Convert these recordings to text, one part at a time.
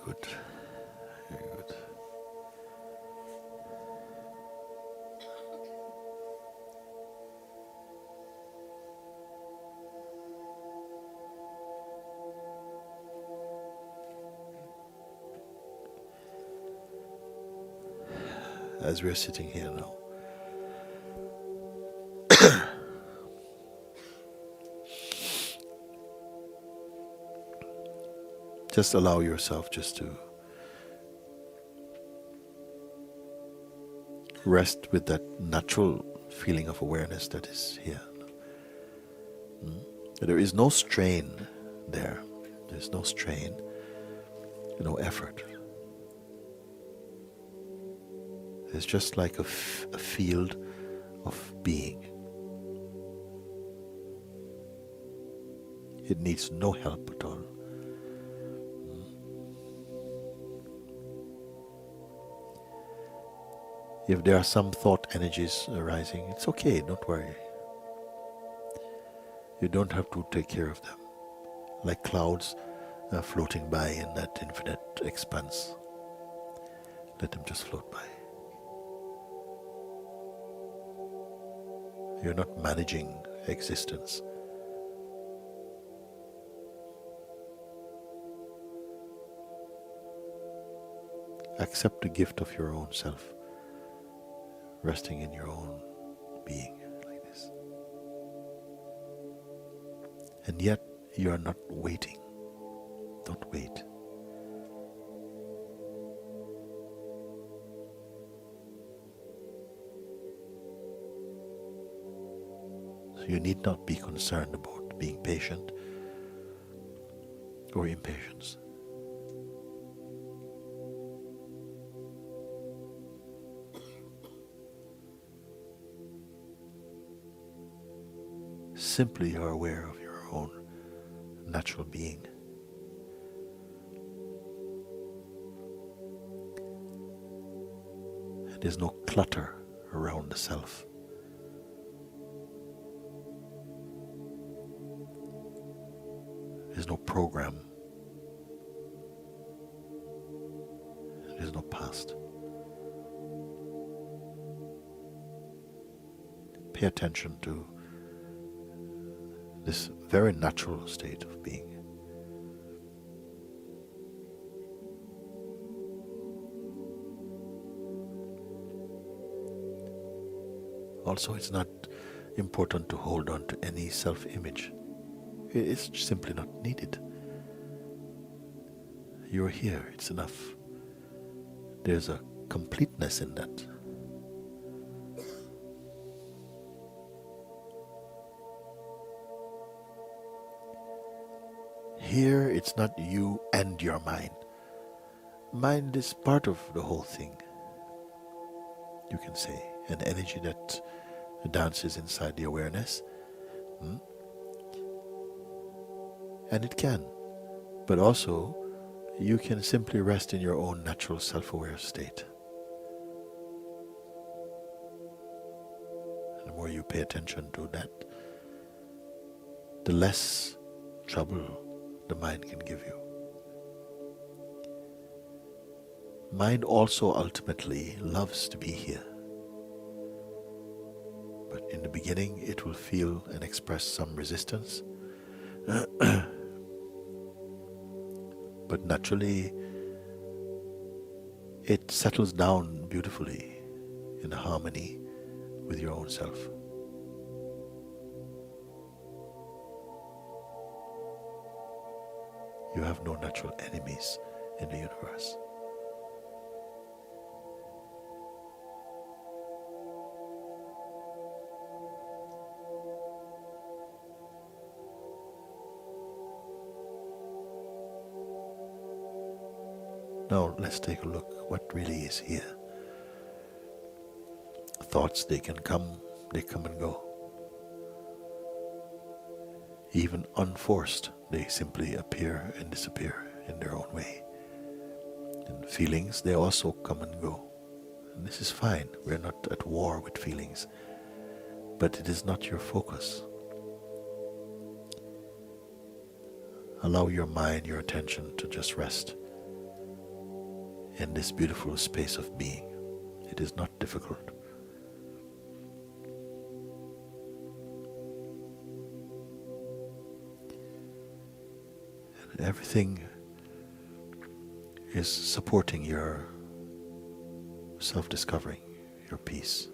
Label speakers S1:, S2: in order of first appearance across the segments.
S1: good. Very good. As we are sitting here now, just allow yourself just to rest with that natural feeling of awareness that is here. There is no strain there. There's no strain, no effort. It's just like a field of being. It needs no help at all. If there are some thought energies arising, it's okay, don't worry. You don't have to take care of them. Like clouds floating by in that infinite expanse. Let them just float by. You're not managing existence. Accept the gift of your own self, resting in your own being like this. And yet you are not waiting. Don't wait. So you need not be concerned about being patient or impatience. Simply you are aware of your own natural being. And there's no clutter around the self. There's no program. There's no past. Pay attention to this very natural state of being. Also, it's not important to hold on to any self-image. It's simply not needed. You're here, it's enough. There's a completeness in that. Here, it's not you and your mind. Mind is part of the whole thing, you can say, an energy that dances inside the awareness. And it can. But also, you can simply rest in your own natural self-aware state. And the more you pay attention to that, the less trouble the mind can give you. Mind also ultimately loves to be here. But in the beginning, it will feel and express some resistance. But naturally, it settles down beautifully in harmony with your own self. You have no natural enemies in the universe. Now let's take a look what really is here. Thoughts, they come and go. Even unforced, they simply appear and disappear in their own way. And feelings, they also come and go. And this is fine. We're not at war with feelings. But it is not your focus. Allow your mind, your attention to just rest in this beautiful space of being. It is not difficult. And everything is supporting your self-discovering, your peace.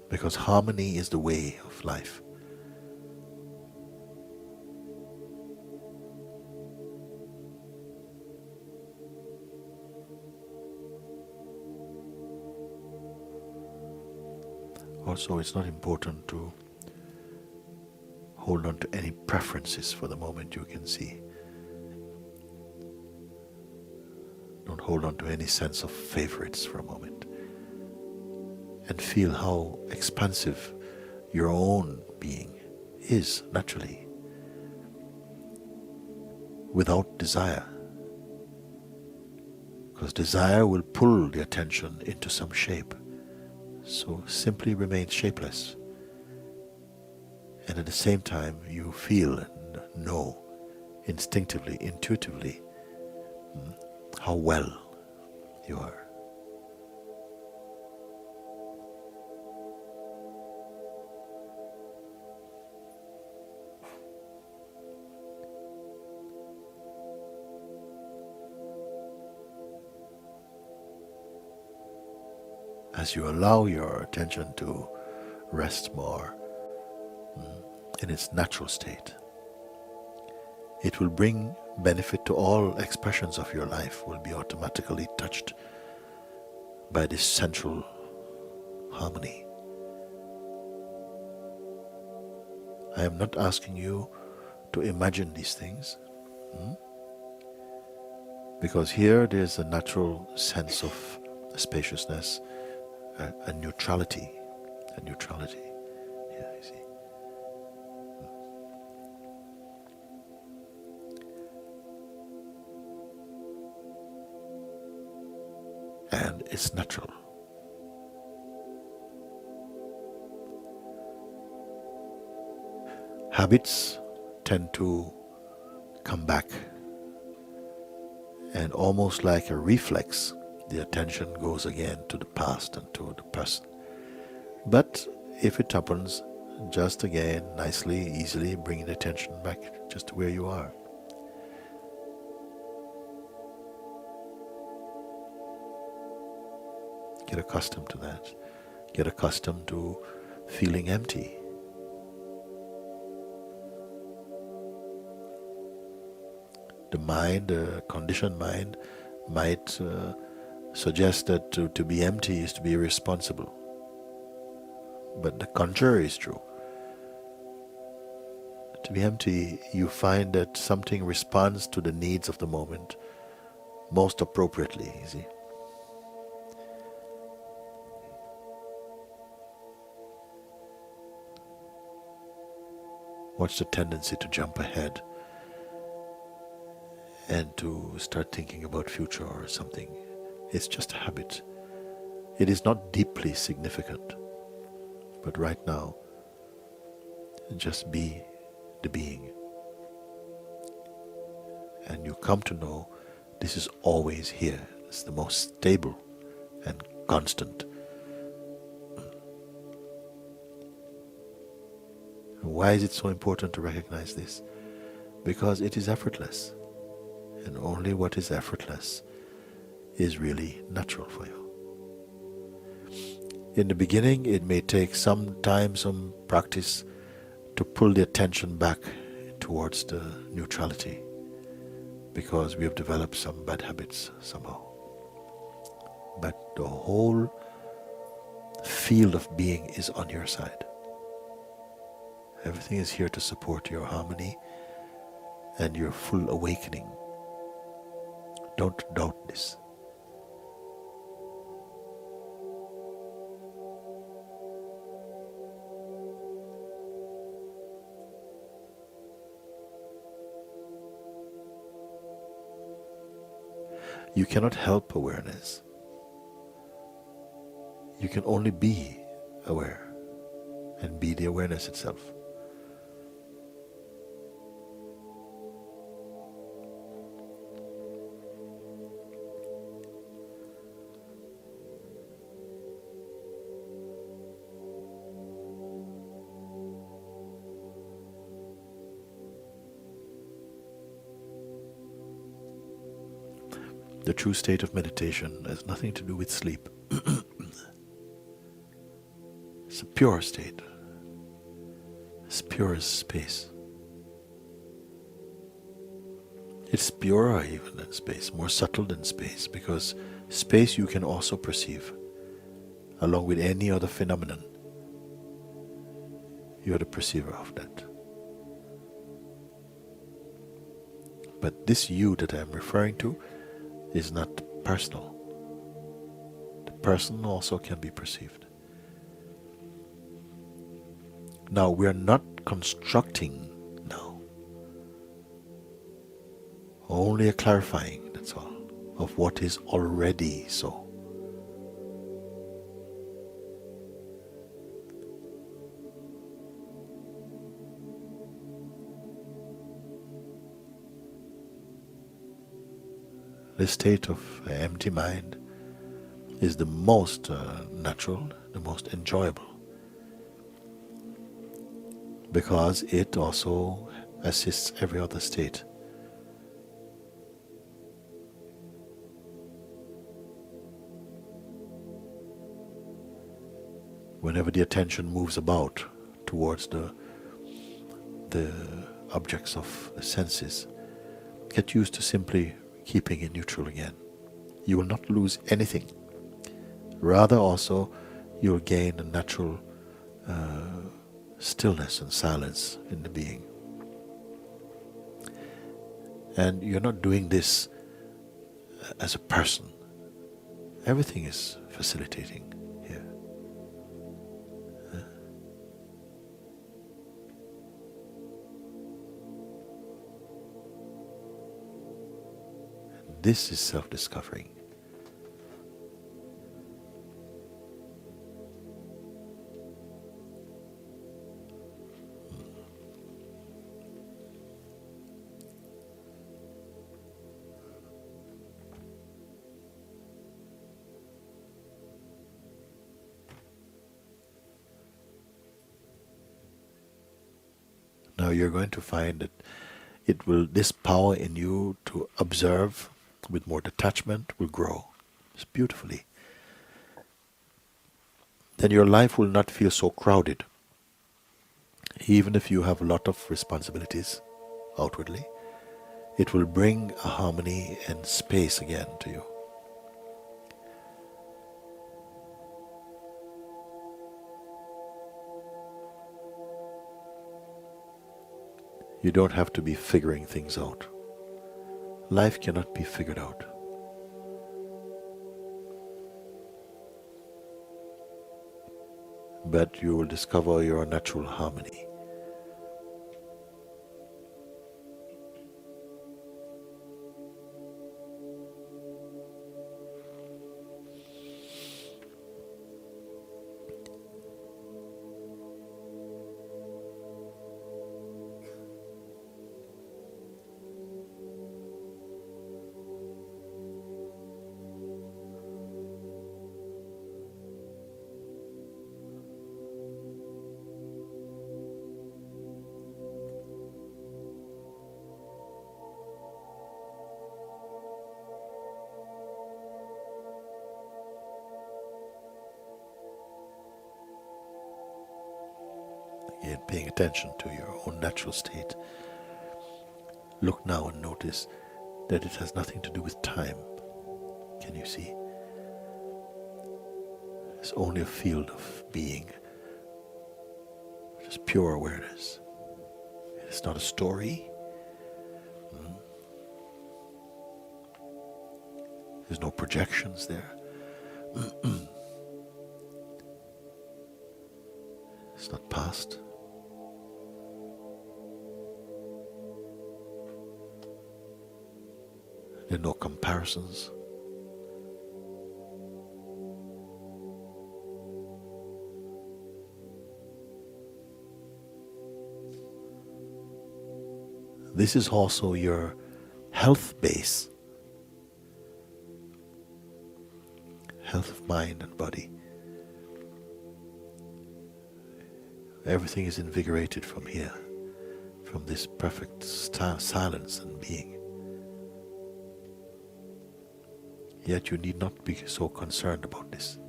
S1: Because harmony is the way of life. Also, it's not important to hold on to any preferences for the moment. You can see. Don't hold on to any sense of favorites for a moment. And feel how expansive your own being is naturally, without desire. Because desire will pull the attention into some shape. So simply remain shapeless. And at the same time, you feel and know instinctively, intuitively, how well you are. As you allow your attention to rest more in its natural state, it will bring benefit to all expressions of your life, will be automatically touched by this central harmony. I am not asking you to imagine these things, because here there's a natural sense of spaciousness, a neutrality, Yeah, you see. And it's natural. Habits tend to come back, and almost like a reflex, the attention goes again to the past and to the present. But if it happens, just again, nicely, easily bring the attention back just to where you are. Get accustomed to that. Get accustomed to feeling empty. The mind, the conditioned mind, might suggest that to be empty is to be irresponsible. But the contrary is true. To be empty, you find that something responds to the needs of the moment most appropriately, you see. Watch the tendency to jump ahead and to start thinking about future or something. It's just a habit. It is not deeply significant. But right now, just be the being. And you come to know this is always here. It's the most stable and constant. Why is it so important to recognize this? Because it is effortless. And only what is effortless is really natural for you. In the beginning, it may take some time, some practice to pull the attention back towards the neutrality, because we have developed some bad habits somehow. But the whole field of being is on your side. Everything is here to support your harmony and your full awakening. Don't doubt this. You cannot help awareness. You can only be aware and be the awareness itself. The true state of meditation has nothing to do with sleep. It's a pure state, as pure as space. It's purer even than space, more subtle than space, because space you can also perceive, along with any other phenomenon. You are the perceiver of that. But this you that I am referring to is not personal. The person also can be perceived. Now, we are not constructing now, only a clarifying, that's all, of what is already so. The state of empty mind is the most natural, the most enjoyable, because it also assists every other state. Whenever the attention moves about towards the objects of the senses, get used to simply keeping it neutral again. You will not lose anything. Rather also, you will gain a natural stillness and silence in the being. And you're not doing this as a person. Everything is facilitating here. This is self-discovering. Now you're going to find that this power in you to observe with more detachment will grow beautifully. Then your life will not feel so crowded. Even if you have a lot of responsibilities outwardly, it will bring a harmony and space again to you. You don't have to be figuring things out. Life cannot be figured out. But you will discover your natural harmony. Again, paying attention to your own natural state. Look now and notice that it has nothing to do with time. Can you see? It's only a field of being, just pure awareness. It's not a story. There's no projections there. It's not past. There are no comparisons. This is also your health base, health of mind and body. Everything is invigorated from here, from this perfect silence and being. Yet you need not be so concerned about this.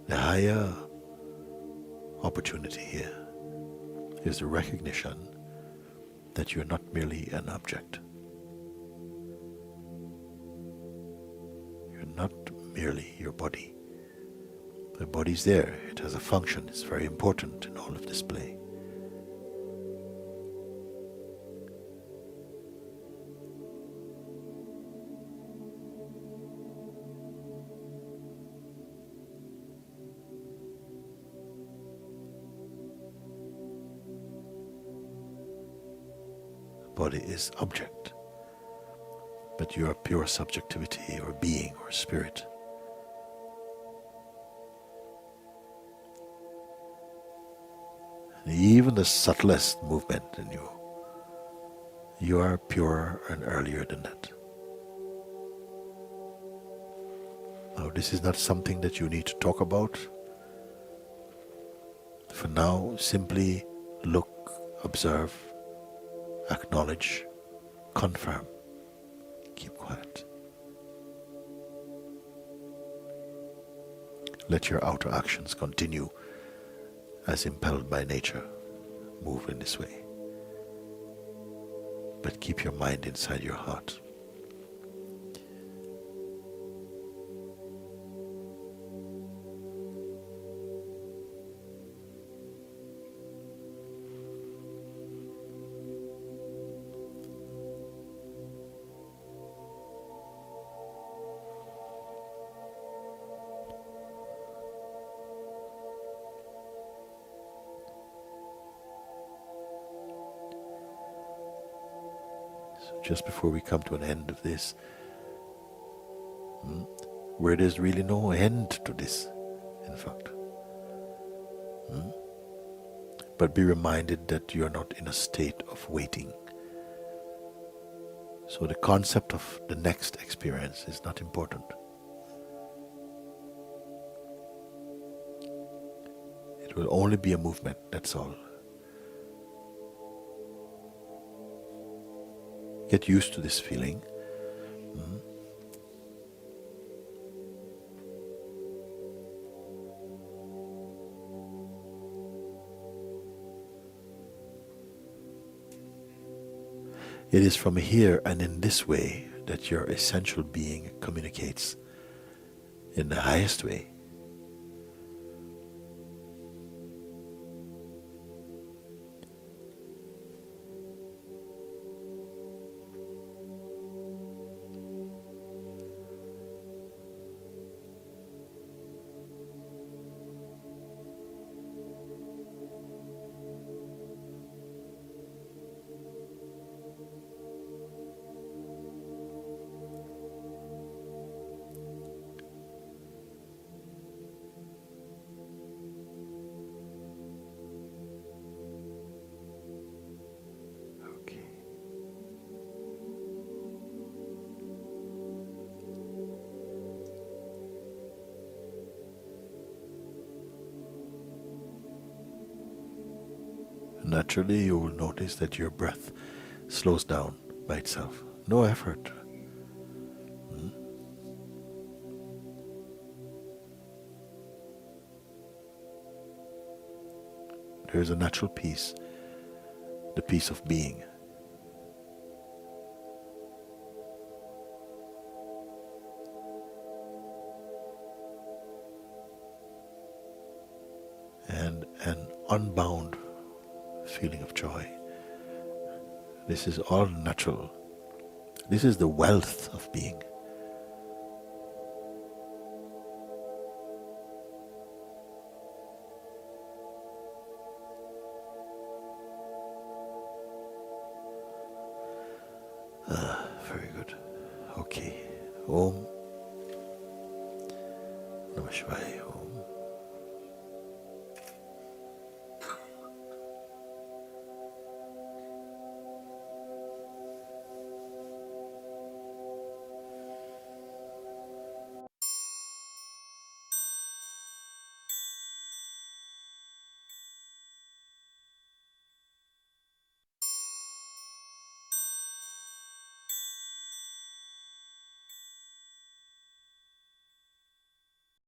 S1: The higher opportunity here is the recognition that you're not merely an object. You're not merely your body. The body's there, it has a function, it's very important in all of this play. Body is object, but you are pure subjectivity or being or spirit. And even the subtlest movement in you, you are purer and earlier than that. Now, this is not something that you need to talk about. For now, simply look, observe, acknowledge, confirm, keep quiet. Let your outer actions continue as impelled by nature. Move in this way. But keep your mind inside your heart. Just before we come to an end of this, where there's really no end to this, in fact. But be reminded that you are not in a state of waiting. So the concept of the next experience is not important. It will only be a movement, that's all. Get used to this feeling. It is from here and in this way that your essential being communicates in the highest way. Naturally, you will notice that your breath slows down by itself. No effort. There is a natural peace, the peace of being. And an unbound feeling of joy. This is all natural. This is the wealth of being. Very good. Okay. Om Namah Shivaya.